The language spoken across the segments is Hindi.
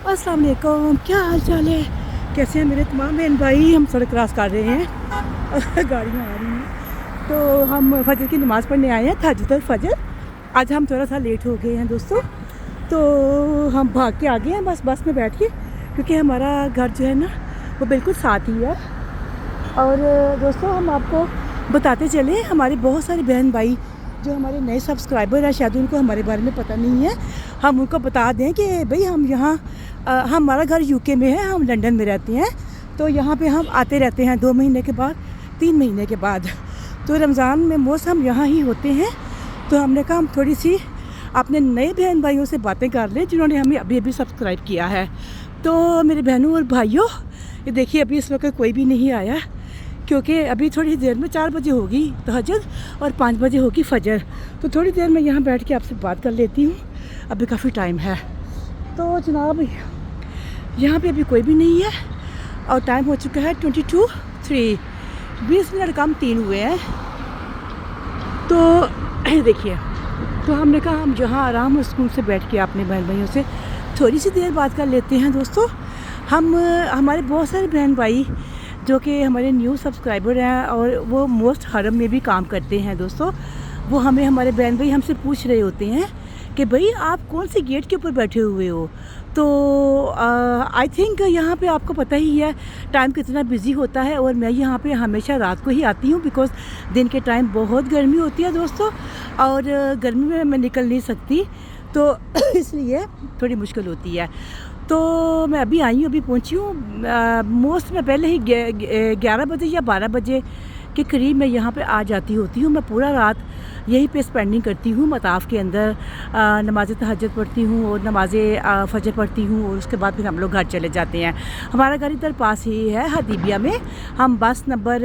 अस्सलाम वालेकुम, क्या हाल चाल है? कैसे हैं मेरे तमाम बहन भाई? हम सड़क क्रॉस कर रहे हैं गाड़ियाँ आ रही हैं तो हम फजर की नमाज़ पढ़ने आए हैं, तहज्जुद फजर। आज हम थोड़ा सा लेट हो गए हैं दोस्तों, तो हम भाग के आ गए हैं बस में बैठ के, क्योंकि हमारा घर जो है ना वो बिल्कुल साथ ही है। और दोस्तों हम आपको बताते चले, हमारे बहुत सारे बहन भाई जो हमारे नए सब्सक्राइबर हैं, शायद उनको हमारे बारे में पता नहीं है। हम उनको बता दें कि भाई हम यहाँ हमारा घर यूके में है, हम लंदन में रहते हैं, तो यहाँ पे हम आते रहते हैं 2 महीने के बाद, 3 महीने के बाद। तो रमज़ान में मोस्ट हम यहाँ ही होते हैं। तो हमने कहा हम थोड़ी सी अपने नए बहन भाइयों से बातें कर लें जिन्होंने हमें अभी अभी सब्सक्राइब किया है। तो मेरे बहनों और भाइयों, ये देखिए अभी इस वक्त कोई भी नहीं आया, क्योंकि अभी थोड़ी देर में 4 बजे होगी तहज्जुद और 5 बजे होगी फजर। तो थोड़ी देर में यहाँ बैठ के आपसे बात कर लेती हूँ, अभी काफ़ी टाइम है। तो जनाब यहाँ पे अभी कोई भी नहीं है और टाइम हो चुका है 22:03, 20 मिनट कम 3 हुए हैं। तो देखिए, तो हमने कहा हम यहाँ आराम और सुकून से बैठ के अपने बहन भाइयों से थोड़ी सी देर बात कर लेते हैं। दोस्तों हमारे बहुत सारे बहन भाई जो कि हमारे न्यू सब्सक्राइबर हैं और वो मोस्ट हरम में भी काम करते हैं दोस्तों, वो हमारे बहन भाई हमसे पूछ रहे होते हैं कि भाई आप कौन सी गेट के ऊपर बैठे हुए हो। तो आई थिंक यहाँ पे आपको पता ही है टाइम कितना बिज़ी होता है, और मैं यहाँ पे हमेशा रात को ही आती हूँ, बिकॉज़ दिन के टाइम बहुत गर्मी होती है दोस्तों, और गर्मी में मैं निकल नहीं सकती, तो इसलिए थोड़ी मुश्किल होती है। तो मैं अभी आई हूँ, अभी पहुँची हूँ। मोस्ट मैं पहले ही 11 बजे या 12 बजे के करीब मैं यहाँ पे आ जाती होती हूँ। मैं पूरा रात यहीं पे स्पेंडिंग करती हूँ मताफ़ के अंदर, नमाज़ तहज्जुद पढ़ती हूँ और नमाज़ फजर पढ़ती हूँ, और उसके बाद फिर हम लोग घर चले जाते हैं। हमारा घर इधर पास ही है हदीबिया में। हम बस नंबर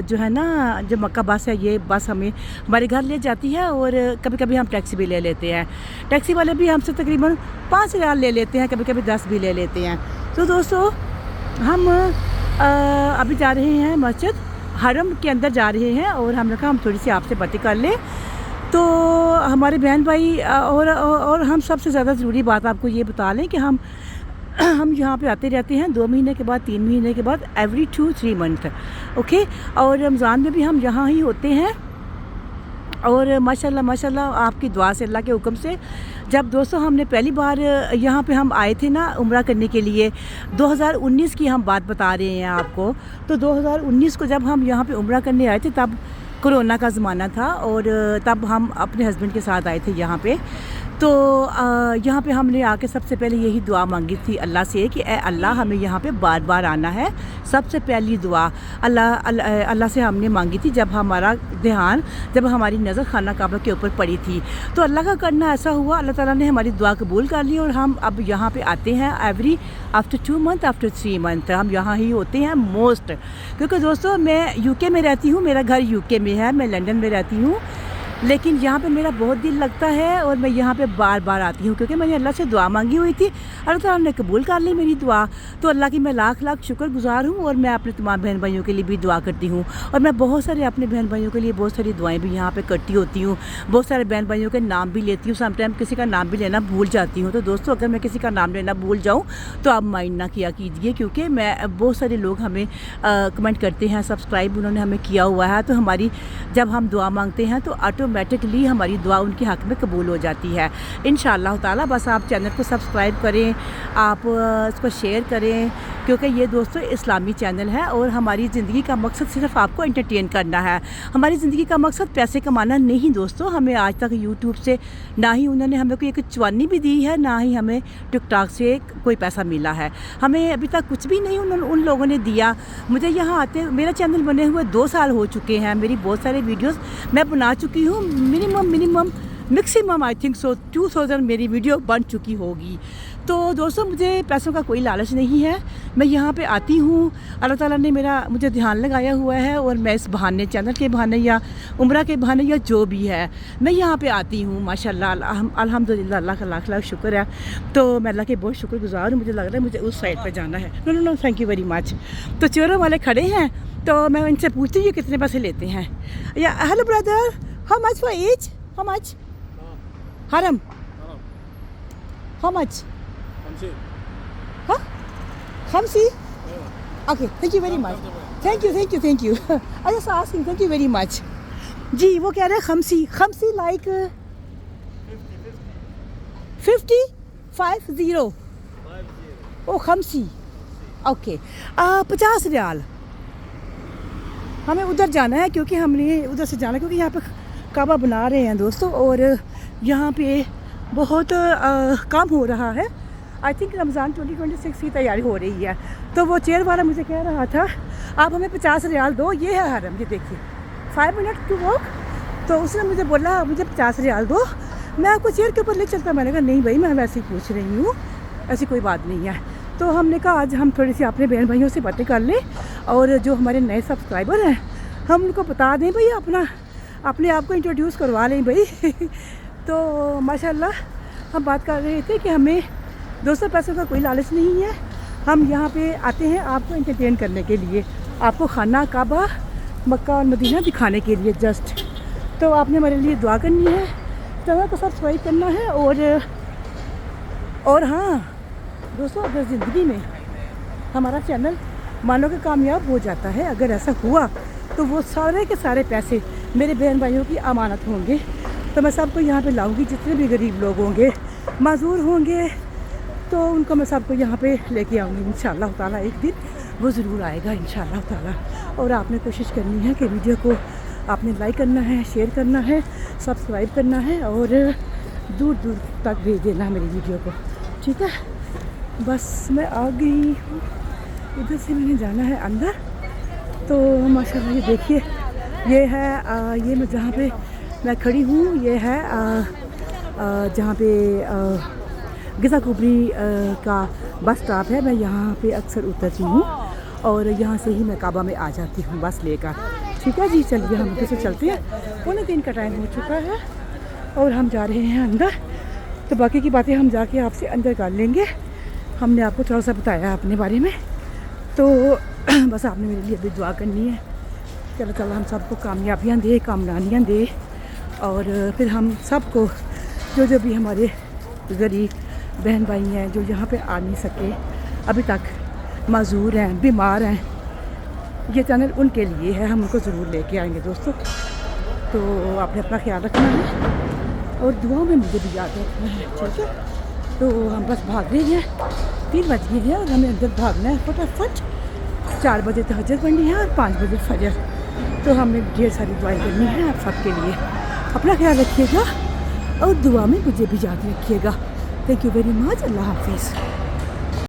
जो है ना, जो मक्का बस है, ये बस हमारे घर ले जाती है, और कभी कभी हम टैक्सी भी ले लेते हैं। टैक्सी वाले भी हमसे तकरीबन 5 रियाल ले लेते हैं, कभी कभी 10 भी ले लेते हैं। तो दोस्तों हम अभी जा रहे हैं मस्जिद हरम के अंदर जा रहे हैं, और हमने कहा हम थोड़ी सी आपसे बातें कर लें। तो हमारे बहन भाई और हम सबसे ज़्यादा ज़रूरी बात आपको ये बता लें कि हम यहाँ पे आते रहते हैं 2 महीने के बाद, 3 महीने के बाद, एवरी 2-3 मंथ, ओके। और रमज़ान में भी हम यहाँ ही होते हैं, और माशाल्लाह आपकी दुआ से, अल्लाह के हुक्म से, जब दोस्तों हमने पहली बार यहाँ पे हम आए थे ना उम्रा करने के लिए, 2019 की हम बात बता रहे हैं आपको। तो 2019 को जब हम यहाँ पे उम्रा करने आए थे, तब कोरोना का ज़माना था, और तब हम अपने हस्बैंड के साथ आए थे यहाँ पे। तो यहाँ पे हमने आके सबसे पहले यही दुआ मांगी थी अल्लाह से कि ए अल्लाह हमें यहाँ पे बार बार आना है। सबसे पहली दुआ अल्लाह से हमने मांगी थी जब हमारी नज़र खाना काबा के ऊपर पड़ी थी। तो अल्लाह का करना ऐसा हुआ, अल्लाह ताला ने हमारी दुआ कबूल कर ली, और हम अब यहाँ पे आते हैं every after 2 month, after 3 month हम यहाँ ही होते हैं मोस्ट। क्योंकि दोस्तों मैं यूके में रहती हूँ, मेरा घर यूके में है, मैं लंदन में रहती हूँ, लेकिन यहाँ पे मेरा बहुत दिल लगता है और मैं यहाँ पे बार बार आती हूँ, क्योंकि मैंने अल्लाह से दुआ मांगी हुई थी, अल्लाह ताला ने कबूल कर ली मेरी दुआ। तो अल्लाह की मैं लाख लाख शुक्रगुज़ार हूँ, और मैं अपने तमाम बहन भाइयों के लिए भी दुआ करती हूँ, और मैं बहुत सारे अपने बहन भाइयों के लिए बहुत सारी दुआएं भी यहाँ पे करती होती हूँ। बहुत सारे बहन भाइयों के नाम भी लेती हूँ, समटाइम किसी का नाम भी लेना भूल जाती हूँ। तो दोस्तों अगर मैं किसी का नाम लेना भूल जाऊँ तो आप माइंड ना किया कीजिए, क्योंकि मैं बहुत सारे लोग हमें कमेंट करते हैं, सब्सक्राइब उन्होंने हमें किया हुआ है, तो हमारी जब हम दुआ मांगते हैं तो ऑटोमेटिकली हमारी दुआ उनके हक़ में कबूल हो जाती है इंशाअल्लाह ताला। बस आप चैनल को सब्सक्राइब करें, आप इसको शेयर करें, क्योंकि ये दोस्तों इस्लामी चैनल है, और हमारी ज़िंदगी का मकसद सिर्फ आपको एंटरटेन करना है। हमारी ज़िंदगी का मकसद पैसे कमाना नहीं दोस्तों। हमें आज तक यूट्यूब से ना ही उन्होंने हमें कोई एक चवानी भी दी है, ना ही हमें टिकटॉक से कोई पैसा मिला है। हमें अभी तक कुछ भी नहीं उन लोगों ने दिया। मुझे यहाँ आते, मेरा चैनल बने हुए 2 साल हो चुके हैं, मेरी बहुत सारे वीडियोस मैं बना चुकी हूँ, minimum maximum I think so 2000 मेरी वीडियो बन चुकी होगी। तो दोस्तों मुझे पैसों का कोई लालच नहीं है, मैं यहाँ पे आती हूँ, अल्लाह ताला ने मुझे ध्यान लगाया हुआ है, और मैं इस बहाने, चैनल के बहाने या उम्रा के बहाने या जो भी है, मैं यहाँ पे आती हूँ माशाल्लाह, अल्हम्दुलिल्लाह, अल्लाह का लाख लाख शुक्र है। तो मैं अल्लाह के बहुत शुक्रगुज़ार हूँ। मुझे लग रहा है मुझे उस साइड पर जाना है। No thank you very much. तो चोरों वाले खड़े हैं, तो मैं इनसे पूछती हूँ कितने पैसे लेते हैं। या hello brother, how much for each, how much हरम, हाउ मच खमसी okay thank you very much thank you I just asking thank you very much जी वो कह रहे हैं खमसी लाइक 50 ओ खमसी ओके 50 रियाल हमें उधर जाना है क्योंकि हमने उधर से जाना है क्योंकि यहाँ पे काबा बना रहे हैं दोस्तों और यहाँ पे बहुत काम हो रहा है आई थिंक रमज़ान 2026 की तैयारी हो रही है तो वो चेयर वाला मुझे कह रहा था आप हमें 50 रियाल दो ये है हरम ये देखिए 5 मिनट टू वॉक तो उसने मुझे बोला मुझे 50 रियाल दो मैं आपको चेयर के ऊपर ले चलता मैंने कहा नहीं भाई मैं वैसे ही पूछ रही हूँ ऐसी कोई बात नहीं है तो हमने कहा आज हम थोड़ी सी अपने बहन भाइयों से बातें कर लें और जो हमारे नए सब्सक्राइबर हैं हम उनको बता दें भाई अपने आप को इंट्रोड्यूस करवा लें भाई तो माशाल्लाह हम बात कर रहे थे कि हमें 200 पैसों का कोई लालच नहीं है हम यहाँ पे आते हैं आपको एंटरटेन करने के लिए आपको खाना काबा मक्का और मदीना दिखाने के लिए जस्ट तो आपने हमारे लिए दुआ करनी है चैनल को सब्सक्राइब करना है और हाँ दोस्तों अगर ज़िंदगी में हमारा चैनल मानो कि कामयाब हो जाता है अगर ऐसा हुआ तो वो सारे के सारे पैसे मेरे बहन भाइयों की अमानत होंगे तो मैं सबको यहाँ पे लाऊंगी जितने भी गरीब लोग होंगे माजूर होंगे तो उनको मैं सबको यहाँ पे लेके आऊँगी इंशाअल्लाह ताला एक दिन वो ज़रूर आएगा इंशाअल्लाह ताला और आपने कोशिश करनी है कि वीडियो को आपने लाइक करना है शेयर करना है सब्सक्राइब करना है और दूर दूर तक भेज देना है मेरी वीडियो को ठीक है बस मैं आ गई हूँ इधर से मैंने जाना है अंदर तो माशाल्लाह ये देखिए ये है ये मैं जहाँ पे मैं खड़ी हूँ ये है जहाँ पे गिज़ा कुबरी का बस स्टॉप है मैं यहाँ पे अक्सर उतरती हूँ और यहाँ से ही मैं काबा में आ जाती हूँ बस लेकर ठीक है जी चलिए हम उधर से चलते हैं 2:45 का टाइम हो चुका है और हम जा रहे हैं अंदर तो बाकी की बातें हम जाके आपसे अंदर कर लेंगे हमने आपको थोड़ा सा बताया अपने बारे में तो बस आपने मेरे लिए भी दुआ करनी है चलो चलो हम सबको कामयाबियाँ दे कामरानियाँ दे और फिर हम सबको जो भी हमारे गरीब बहन भाई हैं जो यहाँ पे आ नहीं सके अभी तक माजूर हैं बीमार हैं ये चैनल उनके लिए है हम उनको ज़रूर लेके आएंगे दोस्तों तो आपने अपना ख्याल रखना है और दुआओं में मुझे भी याद रखना है ठीक है तो हम बस भाग रहे हैं 3 बज गए हैं और हमें अंदर भागना है फटाफट 4 बजे तहज्जुद पढ़नी है और 5 बजे फजर तो हमें ढेर सारी दुआएं करनी है आप सबके लिए अपना ख्याल रखिएगा और दुआ में मुझे भी याद रखिएगा थैंक यू वेरी मच अल्लाह हाफिज़।